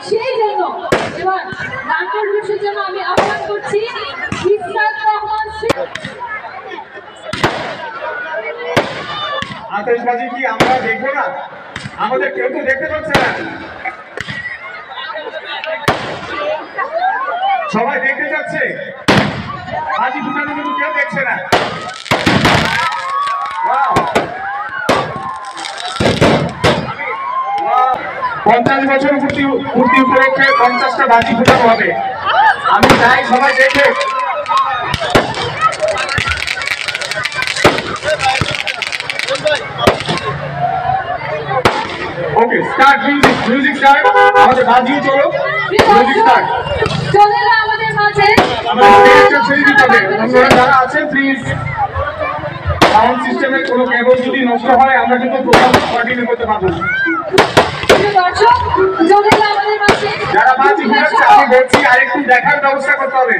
সেই জন্য এবার গান পরিবেশের জন্য আমি আহ্বান করছি ইসরাত রহমান। আতশবাজি কি আমরা দেখবো না? আমাদের কেউ তো দেখতে পাচ্ছে না। সবাই দেখতে যাচ্ছে, বাজি ফুটানো কিন্তু কেউ দেখছে না। 50 বছর পূর্তি উপলক্ষে 50টা বাজি ফুটানো হবে। আমি চাই সবাই দেখে। ওকে, স্টার্ট মিউজিক স্টার্ট। আমাদের বাজিও চলো, মিউজিক স্টার্ট। চলে এলো আমাদের মাঝে আমাদের ডিরেক্টর ছেড়ে দিতে হবে। আপনারা যারা আছেন প্লিজ, সাউন্ড সিস্টেমের কোনো কেবল যদি নষ্ট হয় আমরা কিন্তু প্রোগ্রাম কন্টিনিউ করতে পারবো না। দর্শক চলে এলো আমাদের মাঝে যারা বাজি ফুটাচ্ছে আমি বলছি আরেকটু দেখার ব্যবস্থা করতে হবে।